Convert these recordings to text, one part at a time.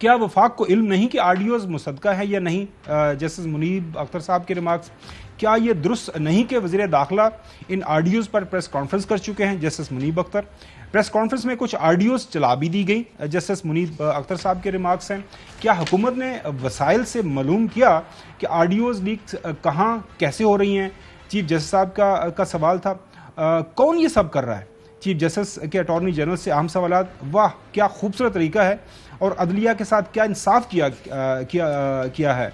کیا وفاق کو علم نہیں کہ آڈیوز مصدقہ ہے یا نہیں؟ جسٹس منیب اختر صاحب کے ریمارکس. کیا یہ درست نہیں کہ وزیر داخلہ ان آڈیوز پر پریس کانفرنس کر چکے ہیں؟ جسٹس منیب اختر. پریس کانفرنس میں کچھ آڈیوز چلا بھی دی گئی. جسٹس منیب اختر صاحب کے ریمارکس ہیں. کیا حکومت نے وسائل سے معلوم کیا کہ آڈیوز لیک کہاں کیسے ہو رہی ہیں؟ چیف جسٹس صاحب کا سوال تھا. کون یہ سب کر رہا ہے؟ چیف جسٹس کے اٹارنی جنرل سے اہم سوالات. واہ کیا خوبصورت طریقہ ہے اور عدلیہ کے ساتھ کیا انصاف کیا ہے.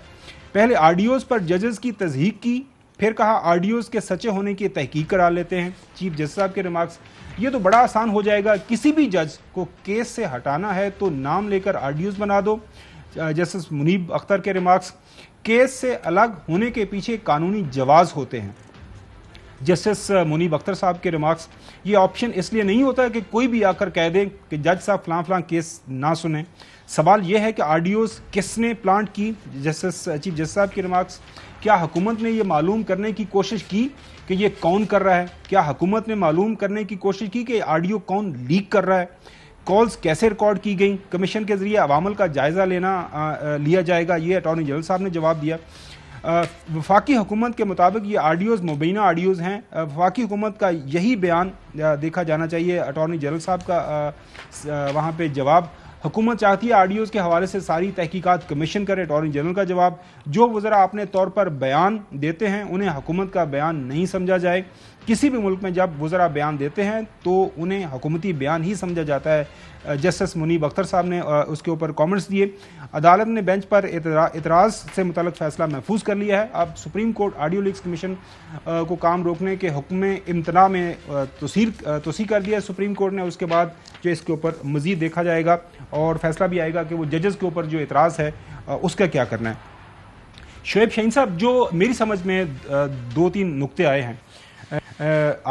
پہلے آڈیوز پر ججز کی تصدیق کی، پھر کہا آڈیوز کے سچے ہونے کی تحقیق کرا لیتے ہیں. چیف جسٹس صاحب کے ریمارکس. یہ تو بڑا آسان ہو جائے گا، کسی بھی جج کو کیس سے ہٹانا ہے تو نام لے کر آڈیوز بنا دو. جسٹس منیب اختر کے ریمارکس. کیس سے الگ ہونے کے پیچھے قانونی جواز ہوتے ہیں. جسٹس منیب اختر صاحب کے ریمارکس. یہ آپشن اس لیے نہیں ہوتا کہ کوئی بھی آ کر کہہ دے کہ جج صاحب فلاں فلاں کیس نہ سنیں. سوال یہ ہے کہ آڈیوز کس نے پلانٹ کی؟ چیف جسٹس صاحب کے ریمارکس. کیا حکومت نے یہ معلوم کرنے کی کوشش کی کہ یہ کون کر رہا ہے؟ کیا حکومت نے معلوم کرنے کی کوشش کی کہ آڈیو کون لیک کر رہا ہے؟ کالز کیسے ریکارڈ کی گئیں؟ کمیشن کے ذریعے عوامل کا جائزہ لیا جائے گا. یہ اٹارنی جنرل صاحب نے جواب دیا. وفاقی حکومت کے مطابق یہ آڈیوز مبینہ آڈیوز ہیں. وفاقی حکومت کا یہی بیان دیکھا جانا چاہیے. اٹارنی جنرل صاحب کا وہاں پہ جواب. حکومت چاہتی ہے آڈیوز کے حوالے سے ساری تحقیقات کمیشن کرے. اٹارنی جنرل کا جواب. جو وزراء اپنے طور پر بیان دیتے ہیں انہیں حکومت کا بیان نہیں سمجھا جائے. کسی بھی ملک میں جب وزراء بیان دیتے ہیں تو انہیں حکومتی بیان ہی سمجھا جاتا ہے. جسٹس منیب اختر صاحب نے اس کے اوپر کامنٹس دیے. عدالت نے بینچ پر اعتراض سے متعلق فیصلہ محفوظ کر لیا ہے. اب supreme court audio leaks commission کو کام روکنے کے حکم امتناع میں توسیع کر دیا ہے سپریم کورٹ نے. اس کے بعد جو اس کے اوپر مزید دیکھا جائے گا اور فیصلہ بھی آئے گا کہ وہ ججز کے اوپر جو اعتراض ہے اس کا کیا کرنا ہے. شعیب شاہین صاحب، جو میری سمجھ میں 2-3 نقطے آئے ہیں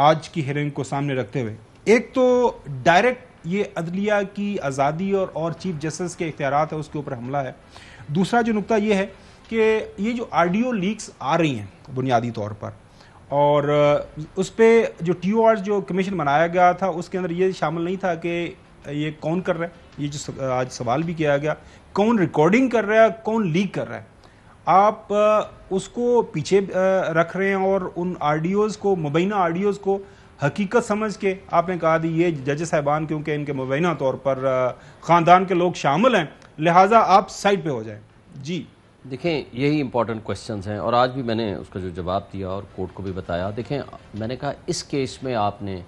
آج کی ہیئرنگ کو سامنے رکھتے ہوئے. ایک تو ڈائریکٹ یہ عدلیہ کی آزادی اور چیف جسٹس کے اختیارات ہے اس کے اوپر حملہ ہے. دوسرا جو نقطہ یہ ہے کہ یہ جو آڈیو لیکس آ رہی ہیں بنیادی طور پر، اور اس پہ جو ٹی او آر جو کمیشن بنایا گیا تھا اس کے اندر یہ شامل نہیں تھا کہ یہ کون کر رہا ہے. یہ جو آج سوال بھی کیا گیا کون ریکارڈنگ کر رہا ہے، کون لیک کر رہا ہے. آپ اس کو پیچھے رکھ رہے ہیں اور ان آڈیوز کو، مبینہ آڈیوز کو حقیقت سمجھ کے آپ نے کہا دی یہ جج صاحبان کیونکہ ان کے مبینہ طور پر خاندان کے لوگ شامل ہیں لہٰذا آپ سائڈ پہ ہو جائیں. جی دیکھیں یہی امپورٹنٹ کوسچنز ہیں اور آج بھی میں نے اس کا جو جواب دیا اور کورٹ کو بھی بتایا. دیکھیں میں نے کہا اس کیس میں آپ نے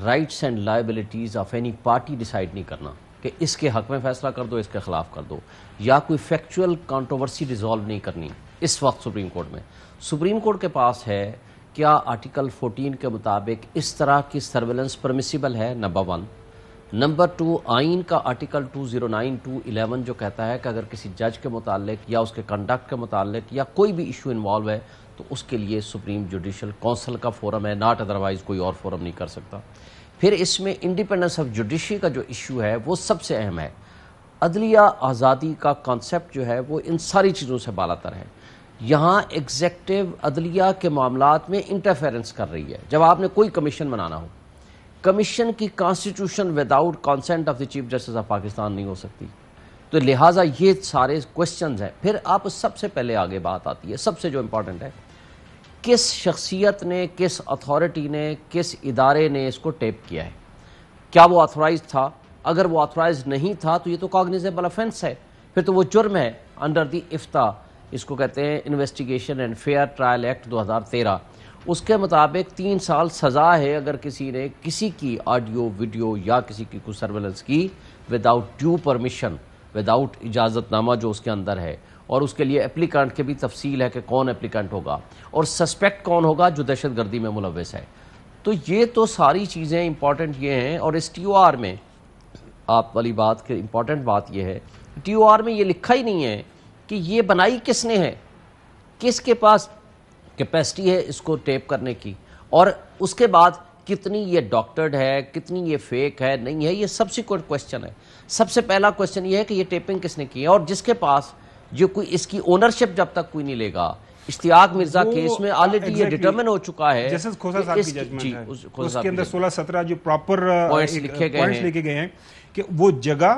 rights and liabilities of any party decide نہیں کرنا کہ اس کے حق میں فیصلہ کر دو، اس کے خلاف کر دو، یا کوئی فیکچول کانٹروورسی ریزالو نہیں کرنی اس وقت سپریم کورٹ میں. سپریم کورٹ کے پاس ہے کیا آرٹیکل 14 کے مطابق اس طرح کی سرویلنس پرمیسیبل ہے، نمبر 1. نمبر 2 آئین کا آرٹیکل 209(2)(11) جو کہتا ہے کہ اگر کسی جج کے متعلق یا اس کے کنڈکٹ کے متعلق یا کوئی بھی ایشو انوالو ہے تو اس کے لیے سپریم جوڈیشل کونسل کا فورم ہے، ناٹ ادروائز کوئی اور فورم نہیں کر سکتا. پھر اس میں انڈیپینڈنس آف جوڈیشری کا جو ایشو ہے وہ سب سے اہم ہے. عدلیہ آزادی کا کانسیپٹ جو ہے وہ ان ساری چیزوں سے بالا تر ہے. یہاں ایگزیکٹو عدلیہ کے معاملات میں انٹرفیرنس کر رہی ہے. جب آپ نے کوئی کمیشن بنانا ہو، کمیشن کی constitution without consent of the chief justice of Pakistan نہیں ہو سکتی. تو لہٰذا یہ سارے کوسچنز ہیں. پھر آپ سب سے پہلے آگے بات آتی ہے، سب سے جو امپورٹنٹ ہے، کس شخصیت نے، کس اتھارٹی نے، کس ادارے نے اس کو ٹیپ کیا ہے. کیا وہ آتھورائز تھا؟ اگر وہ آتھورائز نہیں تھا تو یہ تو کاگنیزیبل افینس ہے، پھر تو وہ جرم ہے انڈر دی افتاء، اس کو کہتے ہیں investigation and fair trial act 2013. اس کے مطابق 3 سال سزا ہے اگر کسی نے کسی کی آڈیو ویڈیو یا کسی کی کوئی سرویلنس کی وداؤٹ ڈیو پرمیشن، وداؤٹ اجازت نامہ جو اس کے اندر ہے. اور اس کے لیے اپلیکانٹ کی بھی تفصیل ہے کہ کون اپلیکانٹ ہوگا اور سسپیکٹ کون ہوگا جو دہشت گردی میں ملوث ہے. تو یہ تو ساری چیزیں امپورٹنٹ یہ ہیں. اور اس ٹی او آر میں آپ والی بات کہ امپورٹنٹ بات یہ ہے، ٹی او آر میں یہ لکھا ہی نہیں ہے کہ یہ بنائی کس نے ہے، کس کے پاس کیپیسٹی ہے اس کو ٹیپ کرنے کی، اور اس کے بعد کتنی یہ ڈاکٹرڈ ہے، کتنی یہ فیک ہے، نہیں ہے. یہ سبسیکوئنٹ کوسچن ہے. سب سے پہلا کوسچن یہ ہے کہ یہ ٹیپنگ کس نے کی ہے، اور جس کے پاس جو کوئی اس کی اونرشپ جب تک کوئی نہیں لے گا. اشتیاق مرزا کیس میں آلریڈی یہ ڈیٹرمن ہو چکا ہے. جسٹس کھوسا صاحب کی ججمنٹ ہے، اس کے اندر 16-17 جو پراپر پوائنٹس لکھے گئے ہیں کہ وہ جگہ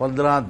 15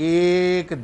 1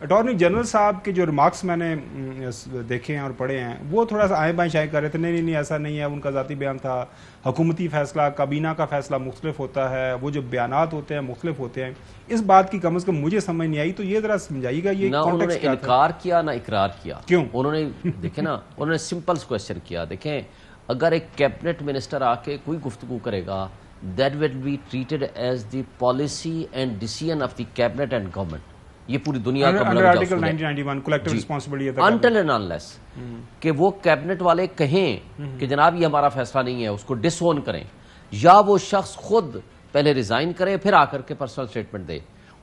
اٹارنی جنرل صاحب کے جو ریمارکس میں نے دیکھے ہیں اور پڑھے ہیں وہ تھوڑا سا آئیں بائیں شائیں کر رہے تھے. نہیں ایسا نہیں ہے, ان کا ذاتی بیان تھا, حکومتی فیصلہ, کابینہ کا فیصلہ مختلف ہوتا ہے, وہ جو بیانات ہوتے ہیں مختلف ہوتے ہیں. اس بات کی کم از کم مجھے سمجھ نہیں آئی, تو یہ ذرا سمجھائیے گا یہ نہ انہوں نے انکار کیا نہ اقرار کیا. کیوں؟ انہوں نے دیکھیں نا, انہوں نے سمپل کویسچن کیا. دیکھیں اگر ایک کیبنٹ منسٹر آ کے کوئی گفتگو کرے گا, that will be treated as the policy and decision of the cabinet and government. یہ پوری دنیا کا under article 1991 collective responsibility ہے until and unless کہ وہ کیبنٹ والے کہیں کہ جناب یہ ہمارا فیصلہ نہیں ہے, اس کو ڈس اون کریں, یا وہ شخص خود پہلے ریزائن کرے پھر آ کر کے پرسنل اسٹیٹمنٹ دے.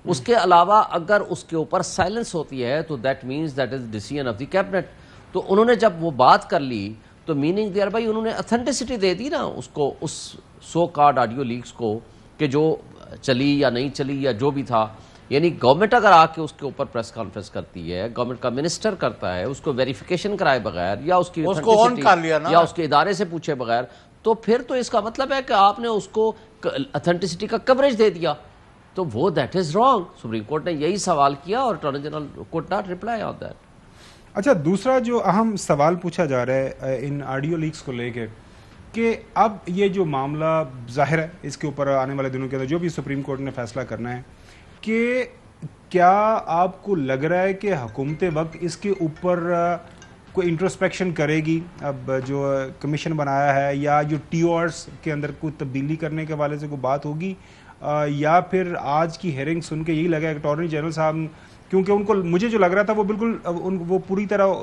اس کے علاوہ اگر اس کے اوپر سائلنس ہوتی ہے تو that means that is decision of the cabinet. تو انہوں نے جب وہ بات کر لی تو میننگ دیئر بھائی انہوں نے اتھینٹسٹی دے دی نا اس کو, اس سو کارڈ آڈیو لیکس کو, کہ جو چلی یا نہیں چلی یا جو بھی تھا. یعنی گورنمنٹ اگر آ کے اس کے اوپر پریس کانفرنس کرتی ہے, گورنمنٹ کا منسٹر کرتا ہے, اس کو ویریفیکیشن کرائے بغیر یا اس کی یا اس کے ادارے سے پوچھے بغیر, تو پھر تو اس کا مطلب ہے کہ آپ نے اس کو اتھینٹسٹی کا کوریج دے دیا. تو وہ that is wrong. Supreme court نے یہی سوال کیا اور attorney general could not reply on that. اچھا, دوسرا جو اہم سوال پوچھا جا رہا ہے ان آڈیو لیکس کو لے کے کہ اب یہ جو معاملہ ظاہر ہے اس کے اوپر آنے والے دنوں کے اندر جو بھی سپریم کورٹ نے فیصلہ کرنا ہے, کہ کیا آپ کو لگ رہا ہے کہ حکومت وقت اس کے اوپر کوئی انٹروسپیکشن کرے گی اب جو کمیشن بنایا ہے, یا جو ٹی اوز کے اندر کوئی تبدیلی کرنے کے حوالے سے کوئی بات ہوگی, یا پھر آج کی ہیئرنگ سن کے یہی لگا کہ اٹارنی جنرل صاحب, کیونکہ ان کو مجھے جو لگ رہا تھا وہ بالکل وہ پوری طرح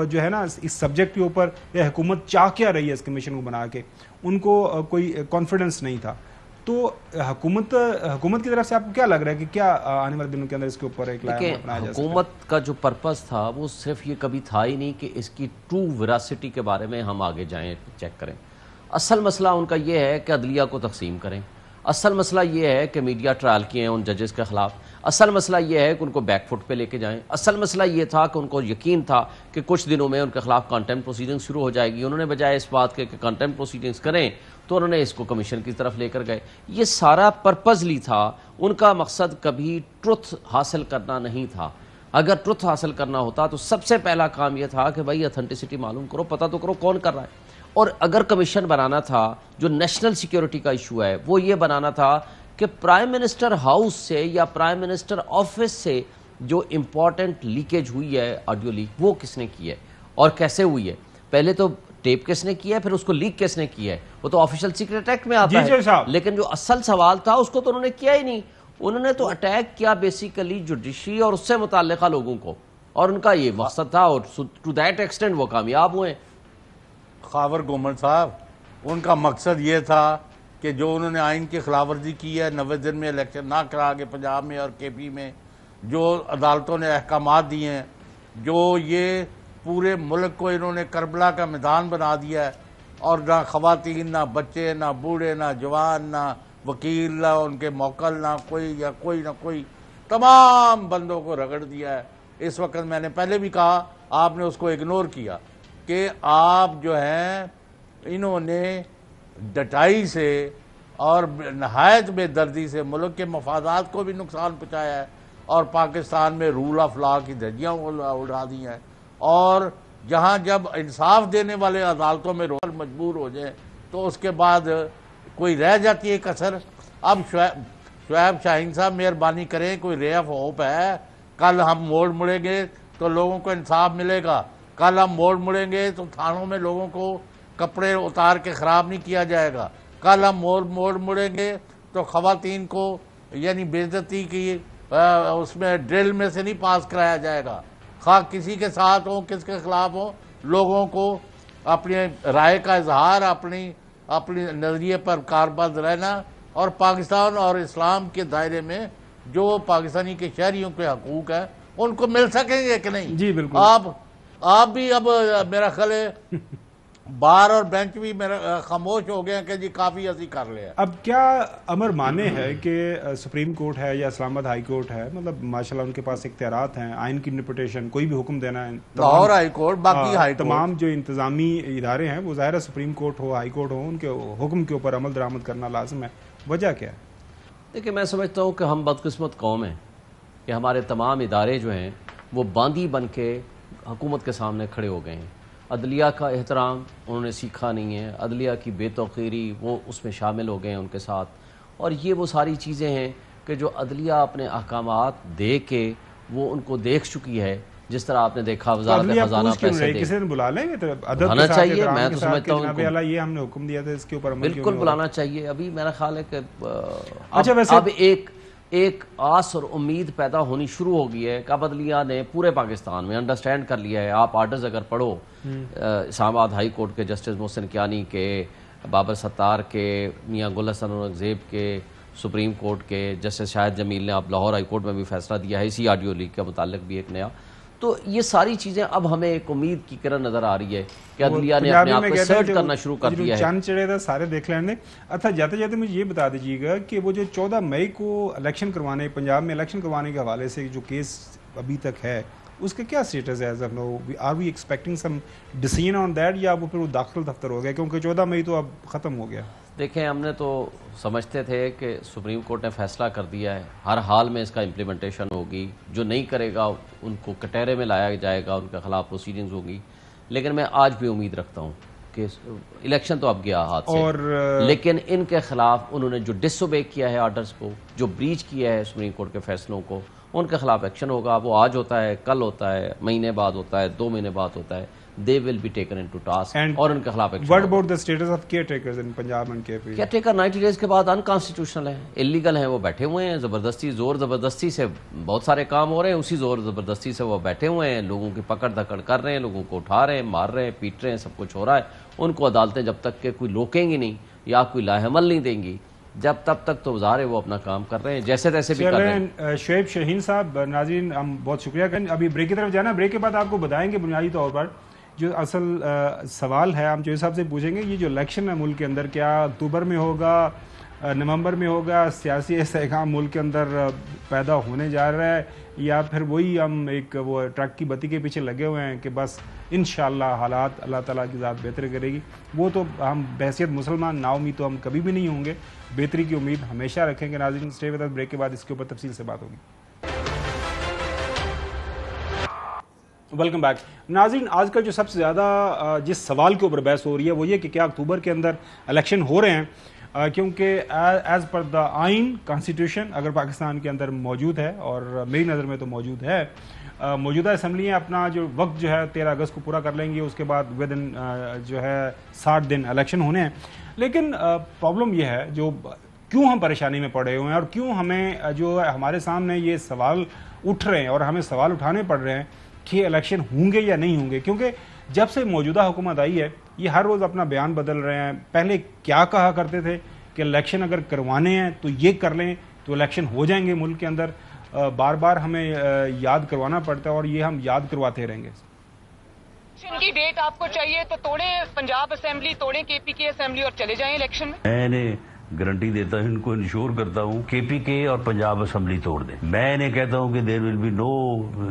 جو ہے نا اس سبجیکٹ کے اوپر یہ حکومت چاہ کیا رہی ہے اس کمیشن کو بنا کے, ان کو کوئی کانفیڈنس نہیں تھا. تو حکومت کی طرف سے آپ کو کیا لگ رہا ہے کہ کیا آنے والے دنوں کے اندر اس کے اوپر ایک لائحہ بنایا جا سکتا ہے؟ حکومت کا جو پرپس تھا وہ صرف یہ کبھی تھا ہی نہیں کہ اس کی ٹرو ویراسٹی کے بارے میں ہم آگے جائیں چیک کریں. اصل مسئلہ ان کا یہ ہے کہ عدلیہ کو تقسیم کریں. اصل مسئلہ یہ ہے کہ میڈیا ٹرائل کیے ہیں ان ججز کے خلاف. اصل مسئلہ یہ ہے کہ ان کو بیک فٹ پہ لے کے جائیں. اصل مسئلہ یہ تھا کہ ان کو یقین تھا کہ کچھ دنوں میں ان کے خلاف کنٹمپٹ پروسیڈنگ شروع ہو جائے گی. انہوں نے بجائے اس بات کے کہ کنٹمپٹ پروسیڈنگز کریں تو انہوں نے اس کو کمیشن کی طرف لے کر گئے. یہ سارا پرپزلی تھا. ان کا مقصد کبھی ٹروتھ حاصل کرنا نہیں تھا. اگر ٹروتھ حاصل کرنا ہوتا تو سب سے پہلا کام یہ تھا کہ بھائی اتھینٹسٹی معلوم کرو, پتہ تو کرو کون کر رہا ہے. اور اگر کمیشن بنانا تھا, جو نیشنل سیکیورٹی کا ایشو ہے وہ یہ بنانا تھا کہ پرائم منسٹر ہاؤس سے یا پرائم منسٹر آفس سے جو امپورٹنٹ لیکیج ہوئی ہے آڈیو لیک, وہ کس نے کی ہے اور کیسے ہوئی ہے. پہلے تو ٹیپ کس نے کیا ہے, پھر اس کو لیک کس نے کیا ہے, وہ تو آفیشیل سیکریٹ ایکٹ میں آتا ہے. لیکن جو اصل سوال تھا اس کو تو انہوں نے کیا ہی نہیں. انہوں نے تو اٹیک کیا بیسیکلی جوڈیشری اور اس سے متعلقہ لوگوں کو, اور ان کا یہ مقصد تھا, اور ٹو دیٹ ایکسٹینٹ وہ کامیاب ہوئے. خاور گومن صاحب, ان کا مقصد یہ تھا کہ جو انہوں نے آئین کی خلاف ورزی کی ہے, 90 دن میں الیکشن نہ کرا کے پنجاب میں اور کے پی میں, جو عدالتوں نے احکامات دیے ہیں, جو یہ پورے ملک کو انہوں نے کربلا کا میدان بنا دیا ہے, اور نہ خواتین, نہ بچے, نہ بوڑھے, نہ جوان, نہ وکیل, نہ ان کے موکل, نہ کوئی یا کوئی نہ کوئی, تمام بندوں کو رگڑ دیا ہے. اس وقت میں نے پہلے بھی کہا, آپ نے اس کو اگنور کیا کہ آپ جو ہیں انہوں نے ڈٹائی سے اور نہایت بے دردی سے ملک کے مفادات کو بھی نقصان پہنچایا ہے, اور پاکستان میں رول آف لا کی دھجیاں اڑا دی ہیں. اور جہاں جب انصاف دینے والے عدالتوں میں رول مجبور ہو جائیں تو اس کے بعد کوئی رہ جاتی ہے کسر. اب شعیب شاہین صاحب مہربانی کریں, کوئی رے آف ہوپ ہے؟ کل ہم موڑ مڑیں گے تو لوگوں کو انصاف ملے گا. کل ہم موڑ مڑیں گے تو تھانوں میں لوگوں کو کپڑے اتار کے خراب نہیں کیا جائے گا. کل ہم موڑ مڑیں گے تو خواتین کو یعنی بے عزتی کی اس میں ڈرل میں سے نہیں پاس کرایا جائے گا. خواہ کسی کے ساتھ ہو, کس کے خلاف ہو, لوگوں کو اپنی رائے کا اظہار, اپنی نظریے پر کاربند رہنا, اور پاکستان اور اسلام کے دائرے میں جو پاکستانی کے شہریوں کے حقوق ہیں ان کو مل سکیں گے کہ نہیں. جی بالکل. آپ بھی اب میرا خیال ہے بار اور بینچ بھی میرا خاموش ہو گئے کہ جی کافی ایسی کر لیا. اب کیا امر مانے ہے کہ سپریم کورٹ ہے یا اسلام آباد ہائی کورٹ ہے, مطلب ماشاءاللہ ان کے پاس اختیارات ہیں آئین کی انٹرپریٹیشن, کوئی بھی حکم دینا ہے, لاہور ہائی کورٹ, باقی ہائی کورٹ, تمام جو انتظامی ادارے ہیں وہ ظاہر ہے سپریم کورٹ ہو ہائی کورٹ ہو, ان کے حکم کے اوپر عمل درآمد کرنا لازم ہے. وجہ کیا ہے؟ دیکھیں میں سمجھتا ہوں کہ ہم بدقسمت قوم ہیں کہ ہمارے تمام ادارے جو ہیں وہ باندی بن کے حکومت کے سامنے کھڑے ہو گئے ہیں. عدلیہ کا احترام انہوں نے سیکھا نہیں ہے, عدلیہ کی بے توقیری وہ اس میں شامل ہو گئے ہیں ان کے ساتھ. اور یہ وہ ساری چیزیں ہیں کہ جو عدلیہ اپنے احکامات دے کے وہ ان کو دیکھ چکی ہے. جس طرح آپ نے دیکھا وزارت خزانہ پیسے دے, کسی نے بلا لیں گے بلانا چاہیے. میں تو سمجھتا ہوں یہ ہم نے حکم دیا تھا, اس کے اوپر بالکل بلانا چاہیے. ابھی میرا خیال ہے کہ اب ایک آس اور امید پیدا ہونی شروع ہو گئی ہے کہ اب عدلیہ نے پورے پاکستان میں انڈرسٹینڈ کر لیا ہے. آپ آرڈرز اگر پڑھو اسلام آباد ہائی کورٹ کے جسٹس محسن کیانی کے, بابر ستار کے, میاں گل حسن اورنگزیب کے, سپریم کورٹ کے جسٹس شاہد جمیل نے اب لاہور ہائی کورٹ میں بھی فیصلہ دیا ہے اسی آڈیو لیک کے متعلق بھی ایک نیا. تو یہ ساری چیزیں اب ہمیں ایک امید کی کرن نظر آ رہی ہے کہ عدلیہ نے اپنے آپ کو سرچ کرنا شروع کر دیا ہے. چاند چڑھے تھا سارے دیکھ لینے. اچھا جاتے جاتے مجھے یہ بتا دیجیے گا کہ وہ جو 14 مئی کو الیکشن کروانے, پنجاب میں الیکشن کروانے کے حوالے سے جو کیس ابھی تک ہے اس کا کیا سٹیٹس ہے as of now? Are we expecting some decision on that, یا وہ پھر وہ داخل دفتر ہو گیا کیونکہ 14 مئی تو اب ختم ہو گیا؟ دیکھیں ہم نے تو سمجھتے تھے کہ سپریم کورٹ نے فیصلہ کر دیا ہے, ہر حال میں اس کا امپلیمنٹیشن ہوگی. جو نہیں کرے گا ان کو کٹہرے میں لایا جائے گا, ان کے خلاف پروسیڈنگز ہوگی. لیکن میں آج بھی امید رکھتا ہوں کہ الیکشن تو اب گیا ہاتھ سے, لیکن ان کے خلاف انہوں نے جو ڈس اوبے کیا ہے آرڈرز کو, جو بریچ کیا ہے سپریم کورٹ کے فیصلوں کو, ان کے خلاف ایکشن ہوگا. وہ آج ہوتا ہے, کل ہوتا ہے, مہینے بعد ہوتا ہے, 2 مہینے بعد ہوتا ہے. They will be taken into task اور ان کے خلاف action. What about the status of caretakers in Punjab and KP? Caretaker 90 days کے بعد unconstitutional ہیں, illegal ہیں, وہ بیٹھے ہوئے ہیں. زبردستی زور زبردستی سے بہت سارے کام ہو رہے ہیں, اسی زور زبردستی سے وہ بیٹھے ہوئے ہیں, لوگوں کی پکڑ دھکڑ کر رہے ہیں, لوگوں کو اٹھا رہے ہیں, مار رہے ہیں, پیٹ رہے ہیں, سب کچھ ہو رہا ہے. ان کو عدالتیں جب تک کہ کوئی روکیں گی نہیں یا کوئی لاہ عمل نہیں دیں گی, جب تب تک تو ظاہر ہے وہ اپنا کام کر رہے ہیں جیسے تیسے بھی کر رہے ہیں. شعیب شاہین صاحب, ناظرین ہم بہت شکریہ کریں. ابھی بریک کی طرف جانا, بریک کے بعد آپ کو بتائیں گے بنیادی طور پر جو اصل سوال ہے ہم جو حساب سے پوچھیں گے. یہ جو الیکشن ہے ملک کے اندر, کیا اکتوبر میں ہوگا, نومبر میں ہوگا, سیاسی استحکام ملک کے اندر پیدا ہونے جا رہا ہے, یا پھر وہی ہم ایک وہ ٹرک کی بتی کے پیچھے لگے ہوئے ہیں کہ بس انشاءاللہ حالات اللہ تعالیٰ کی ذات بہتر کرے گی. وہ تو ہم بحیثیت مسلمان نا امید تو ہم کبھی بھی نہیں ہوں گے, بہتری کی امید ہمیشہ رکھیں گے. ناظرین اسٹے ود اس, بریک کے بعد اس کے اوپر تفصیل سے بات ہوگی. Welcome back. ناظرین آج کل جو سب سے زیادہ جس سوال کے اوپر بحث ہو رہی ہے وہ یہ کہ کیا اکتوبر کے اندر الیکشن ہو رہے ہیں, کیونکہ ایز پر دا آئین کانسٹیٹیوشن اگر پاکستان کے اندر موجود ہے, اور میری نظر میں تو موجود ہے, موجودہ اسمبلیاں اپنا جو وقت جو ہے 13 اگست کو پورا کر لیں گی, اس کے بعد ود ان جو ہے 60 دن الیکشن ہونے ہیں. لیکن پرابلم یہ ہے جو کیوں ہم پریشانی میں پڑے ہوئے ہیں اور کیوں ہمیں جو ہمارے سامنے یہ سوال اٹھ رہے ہیں اور ہمیں سوال اٹھانے پڑ رہے ہیں کہ الیکشن ہوں گے یا نہیں ہوں گے. کیونکہ جب سے موجودہ حکومت آئی ہے یہ ہر روز اپنا بیان بدل رہے ہیں. پہلے کیا کہا کرتے تھے کہ الیکشن اگر کروانے ہیں تو یہ کر لیں تو الیکشن ہو جائیں گے ملک کے اندر, بار بار ہمیں یاد کروانا پڑتا ہے اور یہ ہم یاد کرواتے رہیں گے. الیکشن کی ڈیٹ آپ کو چاہیے تو توڑیں پنجاب اسمبلی, توڑیں کے پی کے اسمبلی اور چلے جائیں الیکشن میں. میں نے گارنٹی دیتا ہوں, ان کو انشور کرتا ہوں کے پی کے اور پنجاب اسمبلی توڑ دیں. میں انہیں کہتا ہوں کہ دیر ول بی نو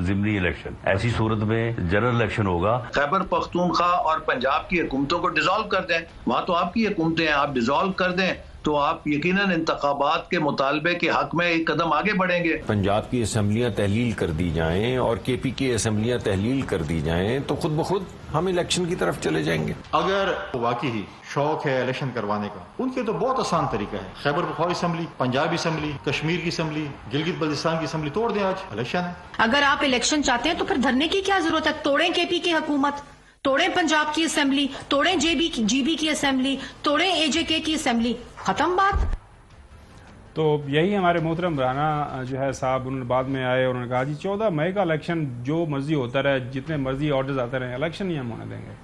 ضمنی الیکشن. ایسی صورت میں جنرل الیکشن ہوگا. خیبر پختونخوا اور پنجاب کی حکومتوں کو ڈیزالو کر دیں, وہاں تو آپ کی حکومتیں ہیں, آپ ڈیزالو کر دیں تو آپ یقیناً انتخابات کے مطالبے کے حق میں ایک قدم آگے بڑھیں گے. پنجاب کی اسمبلیاں تحلیل کر دی جائیں اور کے پی کی اسمبلیاں تحلیل کر دی جائیں تو خود بخود ہم الیکشن کی طرف چلے جائیں گے. اگر واقعی شوق ہے الیکشن کروانے کا, ان کے تو بہت آسان طریقہ ہے. خیبر پختونخوا اسمبلی, پنجاب اسمبلی, کشمیر کی اسمبلی, گلگت بلتستان کی اسمبلی توڑ دیں, آج الیکشن ہے. اگر آپ الیکشن چاہتے ہیں تو پھر دھرنے کی کیا ضرورت ہے؟ توڑیں کے پی کی حکومت, توڑیں پنجاب کی اسمبلی, توڑیں جی بی کی اسمبلی, توڑیں اے جے کے کی اسمبلی, ختم بات. تو یہی ہمارے محترم رانا جو ہے صاحب, انہوں نے بعد میں آئے اور انہوں نے کہا جی 14 مئی کا الیکشن جو مرضی ہوتا رہے, جتنے مرضی آرڈرز آتے رہے, الیکشن نہیں ہم ہونے دیں گے.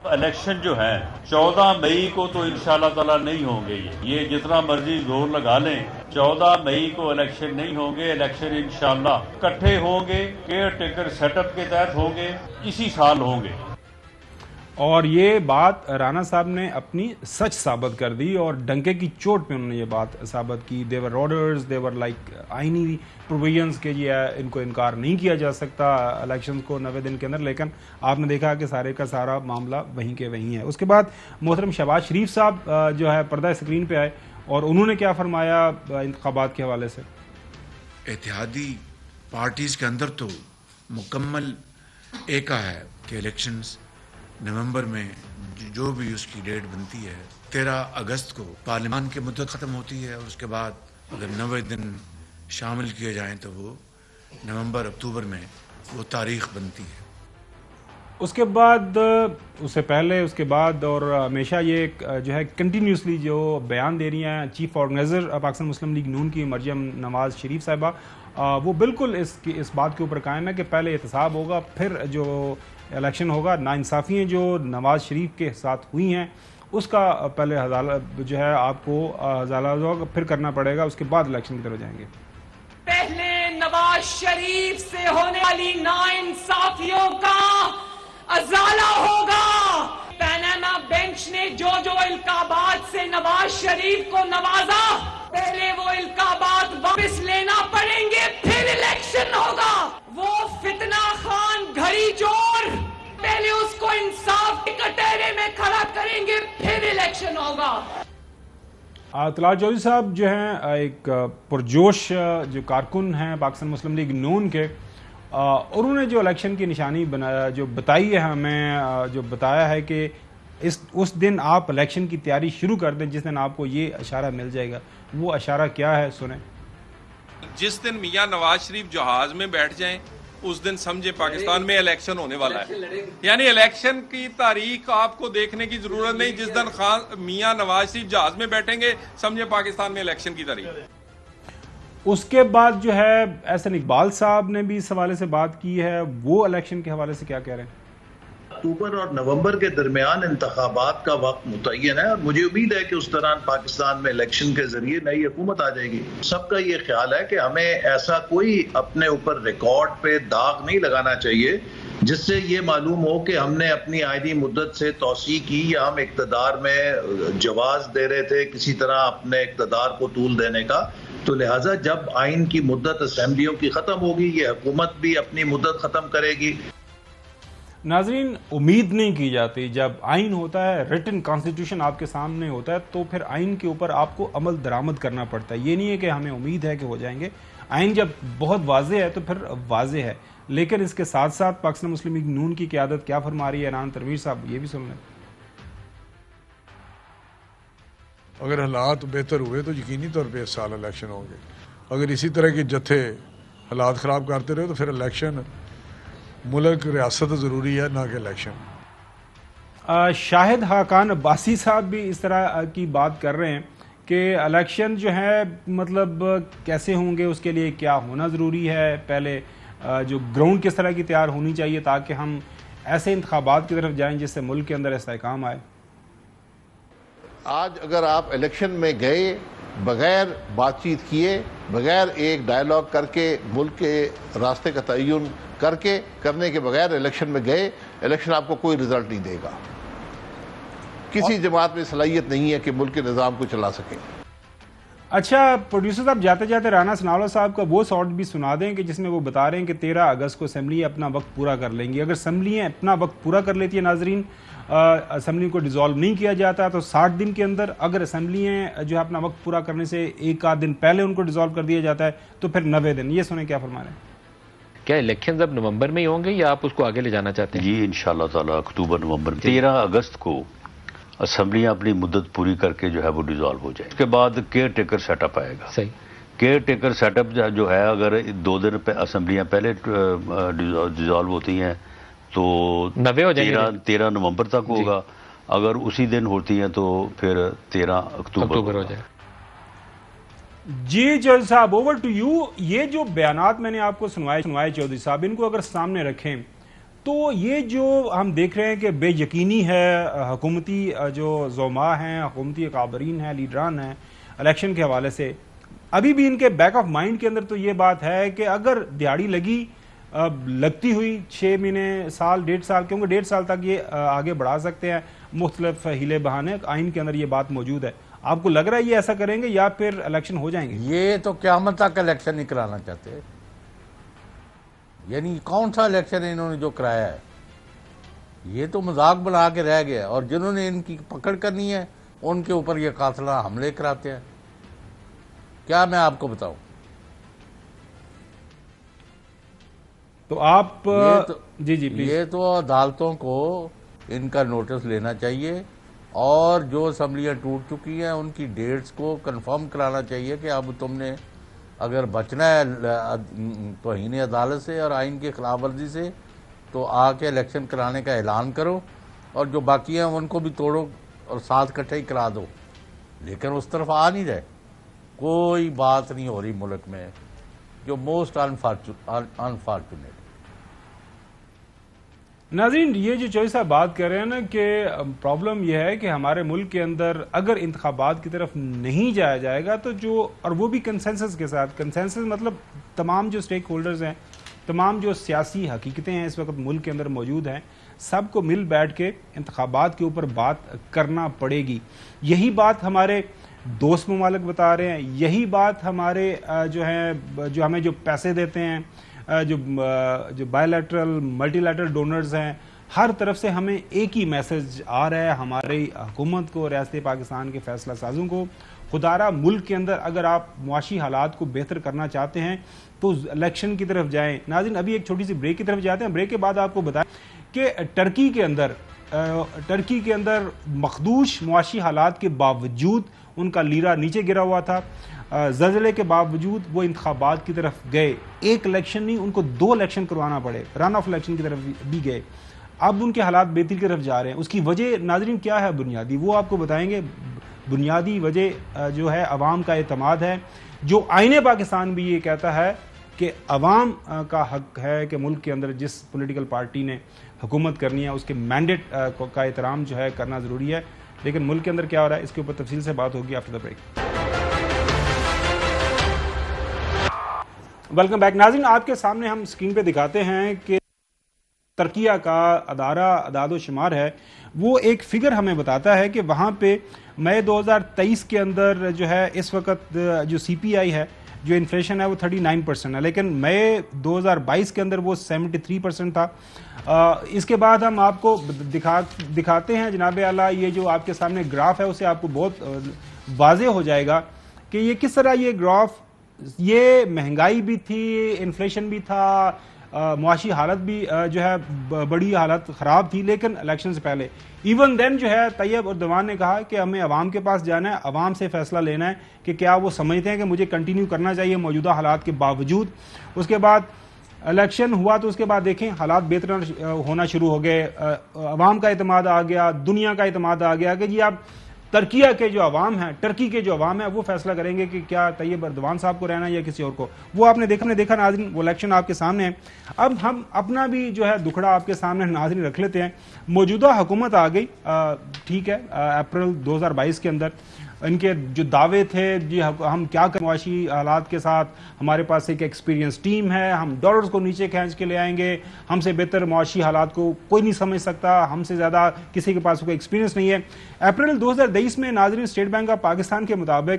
الیکشن جو ہے 14 مئی کو تو انشاءاللہ تعالی نہیں ہوں گے. یہ جتنا مرضی زور لگا لیں, 14 مئی کو الیکشن نہیں ہوں گے. الیکشن انشاءاللہ اکٹھے ہوں گے, کیئر ٹیکر سیٹ اپ کے تحت ہوں گے, اسی سال ہوں گے. اور یہ بات رانا صاحب نے اپنی سچ ثابت کر دی اور ڈنکے کی چوٹ پہ انہوں نے یہ بات ثابت کی. دیور آرڈرز, دیور لائک آئینی پروویژنز کے یہ ان کو انکار نہیں کیا جا سکتا الیکشنز کو 90 دن کے اندر. لیکن آپ نے دیکھا کہ سارے کا سارا معاملہ وہیں کے وہیں ہے. اس کے بعد محترم شہباز شریف صاحب جو ہے پردہ اسکرین پہ آئے اور انہوں نے کیا فرمایا انتخابات کے حوالے سے. اتحادی پارٹیز کے اندر تو مکمل ایکا ہے کہ الیکشنز نومبر میں جو بھی اس کی ڈیٹ بنتی ہے 13 اگست کو پارلیمان کی مدت ختم ہوتی ہے، اور اس کے بعد اگر 90 دن شامل کیے جائیں تو وہ نومبر اکتوبر میں وہ تاریخ بنتی ہے۔ اس کے بعد، اس سے پہلے، اس کے بعد، اور ہمیشہ یہ جو ہے کنٹینیوسلی جو بیان دے رہی ہیں چیف آرگنائزر پاکستان مسلم لیگ نون کی مریم نواز شریف صاحبہ، وہ بالکل اس بات کے اوپر قائم ہے کہ پہلے احتساب ہوگا، پھر جو الیکشن ہوگا۔ ناانصافیاں جو نواز شریف کے ساتھ ہوئی ہیں اس کا پہلے جو ہے آپ کو ازالہ پھر کرنا پڑے گا، اس کے بعد الیکشن کی طرف جائیں گے۔ پہلے نواز شریف سے ہونے والی ناانصافیوں کا ازالہ ہوگا۔ پیناما بینچ نے جو القابات سے نواز شریف کو نوازا، پہلے وہ القابات واپس لینا پڑیں گے، پھر الیکشن ہوگا۔ وہ فتنہ خان گھڑی چور، پہلے اس کو انصاف کے کٹہرے میں کھڑا کریں گے، پھر الیکشن ہوگا۔ طلال چودھری صاحب جو ہیں ایک پرجوش جو کارکن ہیں پاکستان مسلم لیگ نون کے، اور انہوں نے جو الیکشن کی نشانی جو بتائی ہے ہمیں، جو بتایا ہے کہ اس دن آپ الیکشن کی تیاری شروع کر دیں جس دن آپ کو یہ اشارہ مل جائے گا، وہ اشارہ کیا ہے سنیں۔ جس دن میاں نواز شریف جہاز میں بیٹھ جائیں اس دن سمجھے پاکستان میں الیکشن ہونے والا ہے، یعنی الیکشن کی تاریخ آپ کو دیکھنے کی ضرورت نہیں، جس دن میاں نواز شریف جہاز میں بیٹھیں گے سمجھے پاکستان میں الیکشن کی تاریخ۔ اس کے بعد جو ہے احسن اقبال صاحب نے بھی اس حوالے سے بات کی ہے، وہ الیکشن کے حوالے سے کیا کہہ رہے ہیں؟ اکتوبر اور نومبر کے درمیان انتخابات کا وقت متعین ہے، اور مجھے امید ہے کہ اس دوران پاکستان میں الیکشن کے ذریعے نئی حکومت آ جائے گی۔ سب کا یہ خیال ہے کہ ہمیں ایسا کوئی اپنے اوپر ریکارڈ پہ داغ نہیں لگانا چاہیے جس سے یہ معلوم ہو کہ ہم نے اپنی آئینی مدت سے توسیع کی یا ہم اقتدار میں جواز دے رہے تھے کسی طرح اپنے اقتدار کو طول دینے کا۔ تو لہٰذا جب آئین کی مدت اسمبلیوں کی ختم ہوگی، یہ حکومت بھی اپنی مدت ختم کرے گی۔ ناظرین، امید نہیں کی جاتی، جب آئین ہوتا ہے، ریٹن کانسٹیٹیوشن آپ کے سامنے ہوتا ہے تو پھر آئین کے اوپر آپ کو عمل درآمد کرنا پڑتا ہے۔ یہ نہیں ہے کہ ہمیں امید ہے کہ ہو جائیں گے، آئین جب بہت واضح ہے تو پھر واضح ہے۔ لیکن اس کے ساتھ ساتھ پاکستان مسلم لیگ نون کی قیادت کیا فرما رہی ہے، عنان تنویر صاحب، یہ بھی سن لیں۔ اگر حالات بہتر ہوئے تو یقینی طور پہ اس سال الیکشن ہوں گے، اگر اسی طرح کے جتھے حالات خراب کرتے رہے تو پھر الیکشن ملک ریاست ضروری ہے، نہ کہ الیکشن۔ شاہد حقان عباسی صاحب بھی اس طرح کی بات کر رہے ہیں کہ الیکشن جو ہے مطلب کیسے ہوں گے، اس کے لیے کیا ہونا ضروری ہے، پہلے جو گراؤنڈ کس طرح کی تیار ہونی چاہیے تاکہ ہم ایسے انتخابات کی طرف جائیں جس سے ملک کے اندر استحکام آئے۔ آج اگر آپ الیکشن میں گئے بغیر بات چیت کیے، بغیر ایک ڈائیلاگ کر کے ملک کے راستے کا تعین کرنے کے بغیر الیکشن میں گئے، الیکشن آپ کو کوئی رزلٹ نہیں دے گا۔ کسی جماعت میں صلاحیت نہیں ہے کہ ملک کے نظام کو چلا سکے۔ اچھا پروڈیوسر صاحب، جاتے جاتے رانا سنالو صاحب کا وہ شارٹ بھی سنا دیں کہ جس میں وہ بتا رہے ہیں کہ 13 اگست کو اسمبلی اپنا وقت پورا کر لیں گی۔ اگر اسمبلیاں اپنا وقت پورا کر لیتی ہے ناظرین، اسمبلی کو ڈیزالو نہیں کیا جاتا تو 60 دن کے اندر، اگر اسمبلیاں جو ہے اپنا وقت پورا کرنے سے ایک آدھ دن پہلے ان کو ڈیزالو کر دیا جاتا ہے تو پھر 90 دن۔ یہ سنیں کیا فرما رہے ہیں۔ کیا الیکشنز اب نومبر میں ہی ہوں گے یا آپ اس کو آگے لے جانا چاہتے ہیں؟ جی انشاءاللہ تعالی اکتوبر نومبر 13 اگست کو اسمبلیاں اپنی مدت پوری کر کے جو ہے وہ ڈیزالو ہو جائے۔ اس کے بعد کیئر ٹیکر سیٹ اپ آئے گا۔ صحیح، کیئر ٹیکر سیٹ اپ جو ہے اگر 2 دن پہ اسمبلیاں پہلے ڈیزالو ہوتی ہیں تو 13 نومبر تک ہوگا، اگر اسی دن ہوتی ہیں تو پھر 13 اکتوبر ہو جائے۔ جی چودھری صاحب، اوور ٹو یو۔ یہ جو بیانات میں نے آپ کو سنوائے چودھری صاحب، ان کو اگر سامنے رکھیں تو یہ جو ہم دیکھ رہے ہیں کہ بے یقینی ہے، حکومتی جو زعماء ہیں، حکومتی اکابرین ہیں، لیڈران ہیں، الیکشن کے حوالے سے ابھی بھی ان کے بیک آف مائنڈ کے اندر تو یہ بات ہے کہ اگر دیہڑی لگتی ہوئی 6 مہینے، سال، 1.5 سال، کیونکہ 1.5 سال تک یہ آگے بڑھا سکتے ہیں مختلف ہیلے بہانے، آئین کے اندر یہ بات موجود ہے۔ آپ کو لگ رہا ہے یہ ایسا کریں گے یا پھر الیکشن ہو جائیں گے؟ یہ تو قیامت تک الیکشن نہیں کرانا چاہتے، یعنی کون سا الیکشن انہوں نے جو کرایا ہے، یہ تو مذاق بنا کے رہ گیا، اور جنہوں نے ان کی پکڑ کرنی ہے ان کے اوپر یہ قاتلانہ حملے کراتے ہیں۔ کیا میں آپ کو بتاؤں، تو آپ جی جی پلیز. یہ تو عدالتوں کو ان کا نوٹس لینا چاہیے اور جو اسمبلیاں ٹوٹ چکی ہیں ان کی ڈیٹس کو کنفرم کرانا چاہیے کہ اب تم نے اگر بچنا ہے توہین عدالت سے اور آئین کی خلاف ورزی سے تو آ کے الیکشن کرانے کا اعلان کرو اور جو باقی ہیں ان کو بھی توڑو اور ساتھ کٹھے ہی کرا دو. لیکن اس طرف آ نہیں رہے, کوئی بات نہیں ہو رہی ملک میں, جو موسٹ انفارچونیٹ. ناظرین, یہ جو چوہدری صاحب بات کر رہے ہیں نا کہ پرابلم یہ ہے کہ ہمارے ملک کے اندر اگر انتخابات کی طرف نہیں جایا جائے گا تو جو, اور وہ بھی کنسنسس کے ساتھ, کنسنسس مطلب تمام جو سٹیک ہولڈرز ہیں, تمام جو سیاسی حقیقتیں ہیں اس وقت ملک کے اندر موجود ہیں, سب کو مل بیٹھ کے انتخابات کے اوپر بات کرنا پڑے گی. یہی بات ہمارے دوست ممالک بتا رہے ہیں, یہی بات ہمارے جو ہیں, جو ہمیں جو پیسے دیتے ہیں, جو by lateral multi lateral donors ہیں, ہر طرف سے ہمیں ایک ہی میسج آ رہا ہے ہماری حکومت کو, ریاست پاکستان کے فیصلہ سازوں کو, خدارہ ملک کے اندر اگر آپ معاشی حالات کو بہتر کرنا چاہتے ہیں تو الیکشن کی طرف جائیں. ناظرین, ابھی ایک چھوٹی سی بریک کی طرف جاتے ہیں. بریک کے بعد آپ کو بتائیں کہ ٹرکی کے اندر مخدوش معاشی حالات کے باوجود ان کا لیرہ نیچے گرا ہوا تھا, زلزلے کے باوجود وہ انتخابات کی طرف گئے. ایک الیکشن نہیں, ان کو 2 الیکشن کروانا پڑے, رن آف الیکشن کی طرف بھی گئے. اب ان کے حالات بہتری کی طرف جا رہے ہیں. اس کی وجہ ناظرین کیا ہے بنیادی, وہ آپ کو بتائیں گے. بنیادی وجہ جو ہے عوام کا اعتماد ہے, جو آئین پاکستان بھی یہ کہتا ہے کہ عوام کا حق ہے کہ ملک کے اندر جس پولیٹیکل پارٹی نے حکومت کرنی ہے اس کے مینڈیٹ کا احترام جو ہے کرنا ضروری ہے. لیکن ملک کے اندر کیا ہو رہا ہے اس کے اوپر تفصیل سے بات ہوگی after the break. Welcome back. ناظرین, آپ کے سامنے ہم اسکرین پہ دکھاتے ہیں کہ ترکیہ کا ادارہ اعداد و شمار ہے, وہ ایک فگر ہمیں بتاتا ہے کہ وہاں پہ مئی 2023 کے اندر جو ہے اس وقت جو سی پی آئی ہے, جو انفلیشن ہے وہ 39% ہے, لیکن مئی 2022 کے اندر وہ 73% تھا. اس کے بعد ہم آپ کو دکھاتے ہیں جناب اعلیٰ, یہ جو آپ کے سامنے گراف ہے اسے آپ کو بہت واضح ہو جائے گا کہ یہ کس طرح یہ گراف, یہ مہنگائی بھی تھی, انفلیشن بھی تھا, معاشی حالت بھی جو ہے بڑی حالت خراب تھی, لیکن الیکشن سے پہلے ایون دین جو ہے طیب اردوان نے کہا کہ ہمیں عوام کے پاس جانا ہے, عوام سے فیصلہ لینا ہے کہ کیا وہ سمجھتے ہیں کہ مجھے کنٹینیو کرنا چاہیے موجودہ حالات کے باوجود. اس کے بعد الیکشن ہوا تو اس کے بعد دیکھیں حالات بہتر ہونا شروع ہو گئے, عوام کا اعتماد آ گیا, دنیا کا اعتماد آ گیا کہ جی آپ ترکیہ کے جو عوام ہیں, ٹرکی کے جو عوام ہیں وہ فیصلہ کریں گے کہ کیا طیب اردوان صاحب کو رہنا ہے یا کسی اور کو. وہ آپ نے دیکھا ناظرین, وہ الیکشن آپ کے سامنے ہے. اب ہم اپنا بھی جو ہے دکھڑا آپ کے سامنے ناظرین رکھ لیتے ہیں. موجودہ حکومت آ گئی, ٹھیک ہے, اپریل 2022 کے اندر ان کے جو دعوے تھے جی ہم کیا کریں معاشی حالات کے ساتھ, ہمارے پاس ایک ایکسپیرینس ٹیم ہے, ہم ڈالرز کو نیچے کھینچ کے لے آئیں گے, ہم سے بہتر معاشی حالات کو کوئی نہیں سمجھ سکتا, ہم سے زیادہ کسی کے پاس کوئی ایکسپیرینس نہیں ہے. اپریل 2023 میں ناظرین اسٹیٹ بینک آف پاکستان کے مطابق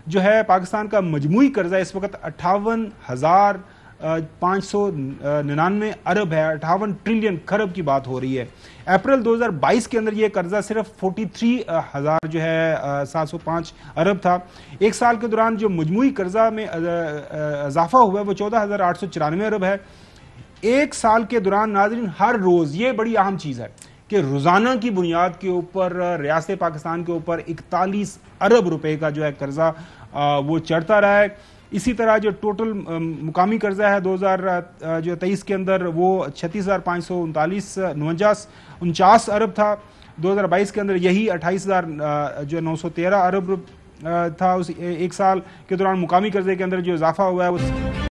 جو ہے پاکستان کا مجموعی قرضہ اس وقت 58,599 ارب ہے, 58 ٹریلین کھرب کی بات ہو رہی ہے. اپریل 2022 کے اندر یہ قرضہ صرف 43,000 جو ہے 705 ارب تھا. ایک سال کے دوران جو مجموعی قرضہ میں اضافہ ہوا ہے وہ 14,894 ارب ہے. ایک سال کے دوران ناظرین ہر روز, یہ بڑی اہم چیز ہے کہ روزانہ کی بنیاد کے اوپر ریاست پاکستان کے اوپر 41 ارب روپے کا جو ہے قرضہ وہ چڑھتا رہا ہے. اسی طرح جو ٹوٹل مقامی قرضہ ہے 2023 کے اندر وہ 36,549 ارب تھا. 2022 کے اندر یہی 28,913 ارب تھا. ایک سال کے دوران مقامی قرضے کے اندر جو اضافہ ہوا ہے وہ